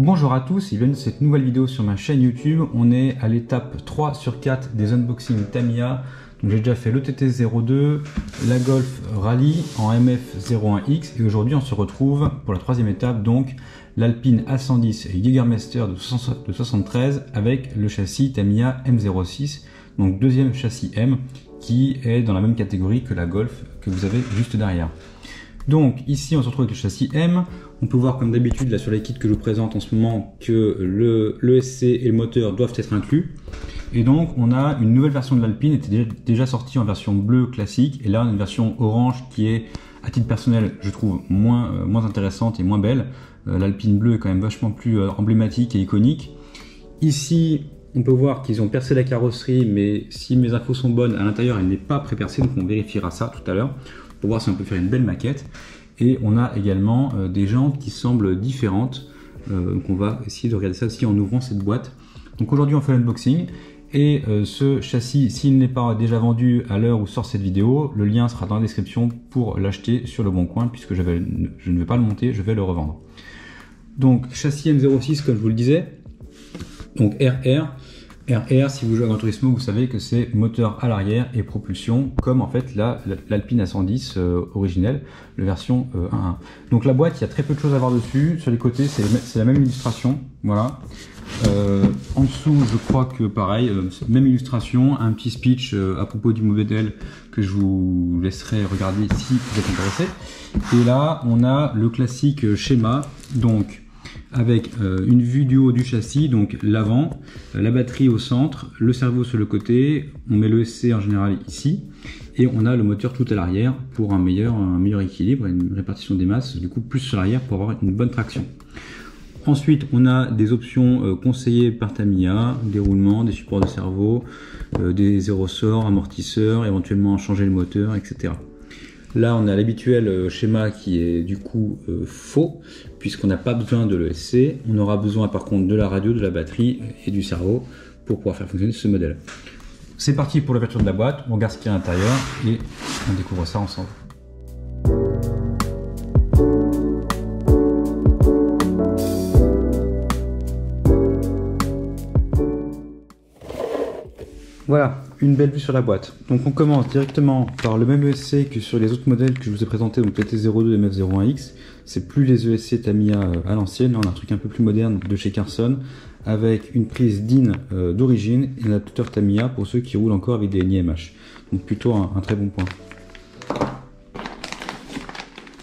Bonjour à tous et bienvenue dans cette nouvelle vidéo sur ma chaîne YouTube. On est à l'étape 3 sur 4 des unboxings Tamiya. J'ai déjà fait le TT02, la Golf Rally en MF01X et aujourd'hui on se retrouve pour la troisième étape, donc l'Alpine A110 Jägermeister de 73 avec le châssis Tamiya M06, donc deuxième châssis M qui est dans la même catégorie que la Golf que vous avez juste derrière. Donc ici on se retrouve avec le châssis M. On peut voir comme d'habitude là sur les kits que je vous présente en ce moment que le SC et le moteur doivent être inclus. Et donc on a une nouvelle version de l'Alpine, était déjà sortie en version bleue classique, et là on a une version orange qui est à titre personnel je trouve moins intéressante et moins belle. L'Alpine bleue est quand même vachement plus emblématique et iconique. Ici on peut voir qu'ils ont percé la carrosserie, mais si mes infos sont bonnes, à l'intérieur elle n'est pas pré-percée, donc on vérifiera ça tout à l'heure pour voir si on peut faire une belle maquette. Et on a également des jantes qui semblent différentes. Donc on va essayer de regarder ça aussi en ouvrant cette boîte. Donc aujourd'hui on fait l'unboxing. Et ce châssis, s'il n'est pas déjà vendu à l'heure où sort cette vidéo, le lien sera dans la description pour l'acheter sur le bon coin, puisque je ne vais pas le monter, je vais le revendre. Donc châssis M06 comme je vous le disais. Donc RR, si vous jouez à Gran Turismo, vous savez que c'est moteur à l'arrière et propulsion, comme en fait l'Alpine A110 originelle, la version 1.1. Donc la boîte, il y a très peu de choses à voir dessus. Sur les côtés, c'est la même illustration. Voilà. En dessous, je crois que pareil, même illustration, un petit speech à propos du modèle que je vous laisserai regarder si vous êtes intéressé. Et là, on a le classique schéma, donc avec une vue du haut du châssis, donc l'avant, la batterie au centre, le cerveau sur le côté, on met le SC en général ici, et on a le moteur tout à l'arrière pour un meilleur équilibre et une répartition des masses, du coup plus sur l'arrière pour avoir une bonne traction. Ensuite, on a des options conseillées par Tamiya, déroulement, des supports de cerveau, des aérosorts, amortisseurs, éventuellement changer le moteur, etc. Là, on a l'habituel schéma qui est du coup faux, puisqu'on n'a pas besoin de l'ESC. On aura besoin par contre de la radio, de la batterie et du cerveau pour pouvoir faire fonctionner ce modèle. C'est parti pour l'ouverture de la boîte, on regarde ce qu'il y a à l'intérieur et on découvre ça ensemble. Voilà, une belle vue sur la boîte. Donc on commence directement par le même ESC que sur les autres modèles que je vous ai présentés, donc le TT02 et MF01X. C'est plus les ESC Tamiya à l'ancienne, là on a un truc un peu plus moderne de chez Carson, avec une prise DIN d'origine et un adaptateur Tamiya pour ceux qui roulent encore avec des NiMH. Donc plutôt un très bon point.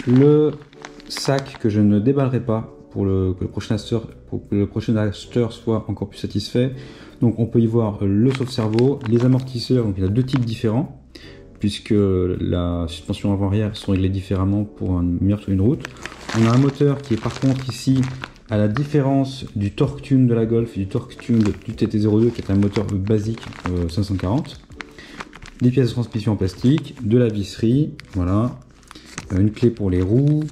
Le sac que je ne déballerai pas pour que le prochain acheteur soit encore plus satisfait. Donc on peut y voir le sauve-cerveau, les amortisseurs, donc il y a deux types différents, puisque la suspension avant-arrière sont réglées différemment pour une meilleure tenue de route. On a un moteur qui est par contre ici, à la différence du torque tune de la Golf et du torque tune du TT02 qui est un moteur basique 540. Des pièces de transmission en plastique, de la visserie, voilà, une clé pour les roues,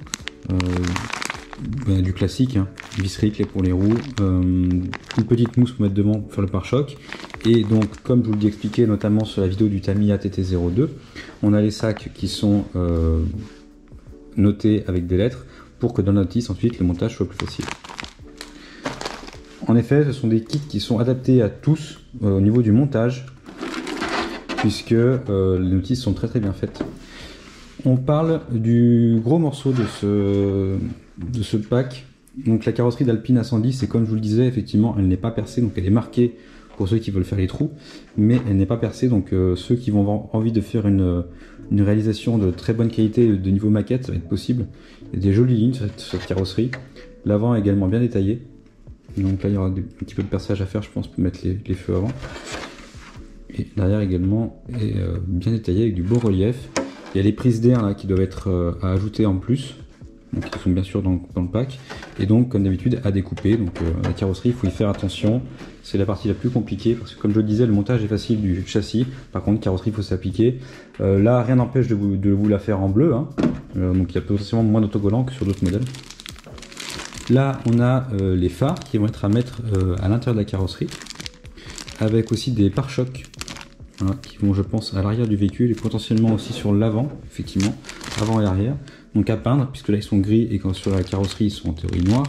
du classique, hein, visserie, clé pour les roues, une petite mousse pour mettre devant pour faire le pare-choc. Et donc comme je vous l'ai expliqué notamment sur la vidéo du Tamiya TT02, on a les sacs qui sont notés avec des lettres pour que dans la notice ensuite le montage soit plus facile. En effet, ce sont des kits qui sont adaptés à tous au niveau du montage, puisque les notices sont très bien faites. On parle du gros morceau de ce pack. Donc la carrosserie d'Alpine A110, c'est comme je vous le disais, effectivement elle n'est pas percée, donc elle est marquée pour ceux qui veulent faire les trous, mais elle n'est pas percée, donc ceux qui vont avoir envie de faire une réalisation de très bonne qualité de niveau maquette, ça va être possible. Il y a des jolies lignes sur cette carrosserie. L'avant est également bien détaillé, donc là il y aura un petit peu de perçage à faire je pense pour mettre les feux avant. Et derrière également est bien détaillé avec du beau relief. Il y a les prises d'air là qui doivent être à ajouter en plus, donc qui sont bien sûr dans le pack, et donc comme d'habitude à découper. Donc la carrosserie, il faut y faire attention, c'est la partie la plus compliquée parce que comme je le disais, le montage est facile du châssis, par contre carrosserie, il faut s'appliquer. Là rien n'empêche de vous la faire en bleu, hein. Donc il y a potentiellement moins d'autocollants que sur d'autres modèles. Là on a les phares qui vont être à mettre à l'intérieur de la carrosserie, avec aussi des pare-chocs. Voilà, qui vont je pense à l'arrière du véhicule et potentiellement aussi sur l'avant, effectivement, avant et arrière. Donc à peindre, puisque là ils sont gris et quand sur la carrosserie ils sont en théorie noirs.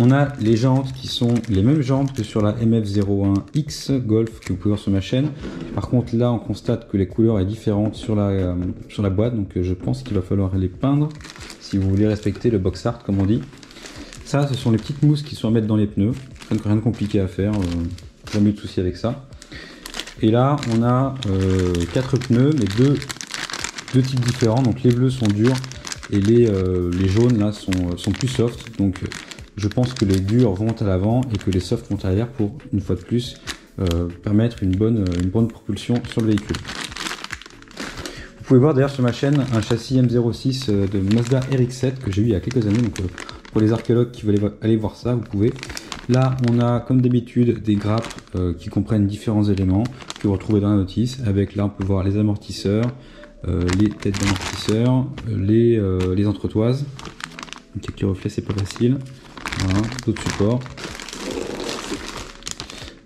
On a les jantes qui sont les mêmes jantes que sur la MF-01X Golf que vous pouvez voir sur ma chaîne. Par contre là on constate que les couleurs est différente sur la boîte, donc je pense qu'il va falloir les peindre si vous voulez respecter le box art comme on dit. Ça ce sont les petites mousses qui sont à mettre dans les pneus, rien de compliqué à faire, jamais eu de souci avec ça. Et là on a 4 pneus mais deux types différents, donc les bleus sont durs et les jaunes là sont plus soft, donc je pense que les durs vont à l'avant et que les softs vont à l'arrière pour, une fois de plus, permettre une bonne propulsion sur le véhicule. Vous pouvez voir d'ailleurs sur ma chaîne un châssis M06 de Mazda RX-7 que j'ai eu il y a quelques années, donc pour les archéologues qui veulent aller voir ça, vous pouvez. Là, on a comme d'habitude des grappes qui comprennent différents éléments que vous retrouvez dans la notice. Avec là, on peut voir les amortisseurs, les têtes d'amortisseurs, les entretoises. Quelques reflets, c'est pas facile. Voilà, d'autres supports.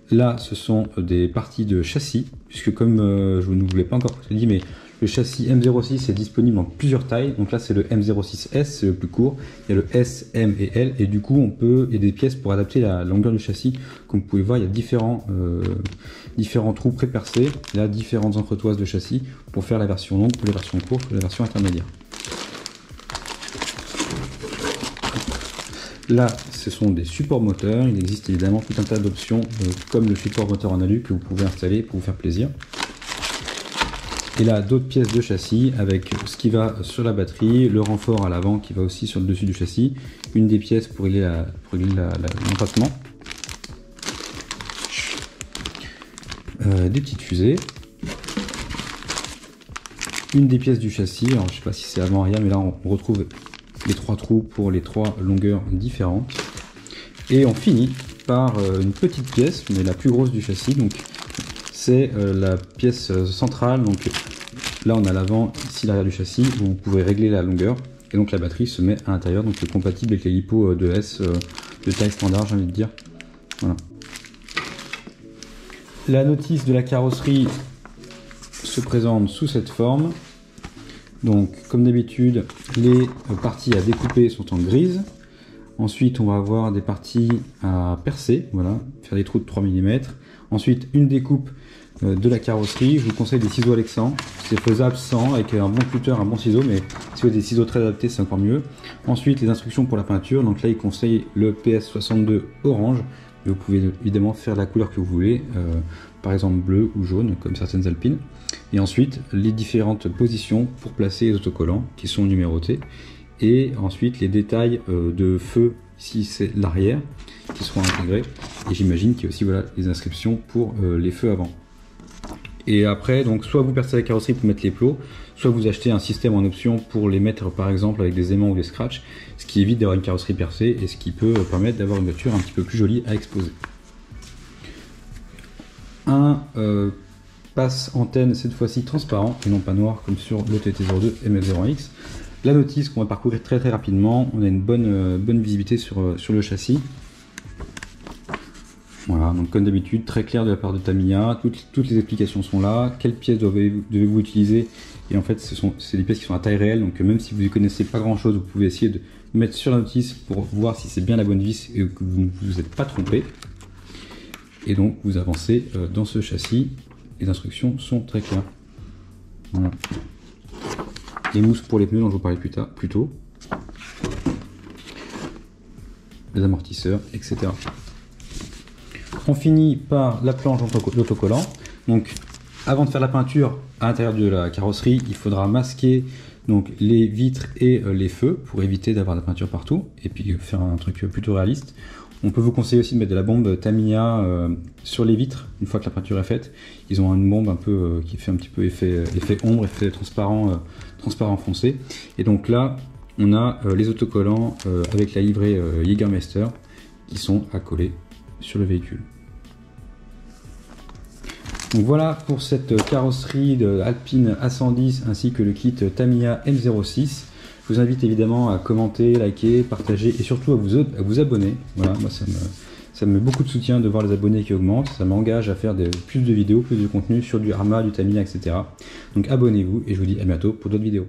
Là, ce sont des parties de châssis, puisque comme je ne vous l'ai pas encore dit, mais le châssis M06 est disponible en plusieurs tailles. Donc là, c'est le M06S, c'est le plus court. Il y a le S, M et L, et du coup, il y a des pièces pour adapter la longueur du châssis. Comme vous pouvez voir, il y a différents trous pré-percés, là, différentes entretoises de châssis pour faire la version longue, la version courte, la version intermédiaire. Là, ce sont des supports moteurs. Il existe évidemment tout un tas d'options, comme le support moteur en alu que vous pouvez installer pour vous faire plaisir. Et là, d'autres pièces de châssis avec ce qui va sur la batterie, le renfort à l'avant qui va aussi sur le dessus du châssis, une des pièces pour régler l'empattement, des petites fusées, une des pièces du châssis. Alors, je ne sais pas si c'est avant-arrière, mais là, on retrouve les 3 trous pour les 3 longueurs différentes. Et on finit par une petite pièce, mais la plus grosse du châssis. Donc c'est la pièce centrale. Donc là on a l'avant, ici l'arrière du châssis, où vous pouvez régler la longueur. Et donc la batterie se met à l'intérieur, donc c'est compatible avec les LiPo 2S de taille standard, j'ai envie de dire. Voilà. La notice de la carrosserie se présente sous cette forme. Donc comme d'habitude, les parties à découper sont en grise. Ensuite on va avoir des parties à percer, voilà, faire des trous de 3 mm. Ensuite une découpe de la carrosserie. Je vous conseille des ciseaux Alexan, c'est faisable sans, avec un bon cutter, un bon ciseau, mais si vous avez des ciseaux très adaptés c'est encore mieux. Ensuite les instructions pour la peinture, donc là il conseille le PS62 orange, mais vous pouvez évidemment faire la couleur que vous voulez, par exemple bleu ou jaune comme certaines Alpines. Et ensuite les différentes positions pour placer les autocollants qui sont numérotés, et ensuite les détails de feu, ici c'est l'arrière qui seront intégrés, et j'imagine qu'il y a aussi voilà, les inscriptions pour les feux avant. Et après, donc soit vous percez la carrosserie pour mettre les plots, soit vous achetez un système en option pour les mettre par exemple avec des aimants ou des scratchs, ce qui évite d'avoir une carrosserie percée et ce qui peut permettre d'avoir une voiture un petit peu plus jolie à exposer. Un passe antenne cette fois-ci transparent et non pas noir comme sur le TT02 MF-01X. La notice qu'on va parcourir très rapidement, on a une bonne visibilité sur le châssis. Voilà, donc comme d'habitude, très clair de la part de Tamiya, toutes les explications sont là, quelles pièces devez-vous utiliser, et en fait c'est des pièces qui sont à taille réelle, donc même si vous ne connaissez pas grand chose, vous pouvez essayer de mettre sur la notice pour voir si c'est bien la bonne vis et que vous ne vous êtes pas trompé. Et donc vous avancez dans ce châssis, les instructions sont très claires. Voilà. Les mousses pour les pneus dont je vous parlais plus tôt, les amortisseurs, etc. On finit par la planche d'autocollant. Donc avant de faire la peinture à l'intérieur de la carrosserie, il faudra masquer donc les vitres et les feux pour éviter d'avoir la peinture partout et puis faire un truc plutôt réaliste. On peut vous conseiller aussi de mettre de la bombe Tamiya sur les vitres une fois que la peinture est faite. Ils ont une bombe un peu qui fait un petit peu effet ombre, effet transparent foncé. Et donc là, on a les autocollants avec la livrée Jägermeister qui sont à coller sur le véhicule. Donc voilà pour cette carrosserie de Alpine A110 ainsi que le kit Tamiya M06. Je vous invite évidemment à commenter, liker, partager et surtout à vous abonner. Voilà, moi ça me met beaucoup de soutien de voir les abonnés qui augmentent. Ça m'engage à faire plus de vidéos, plus de contenu sur du Arma, du Tamiya, etc. Donc abonnez-vous et je vous dis à bientôt pour d'autres vidéos.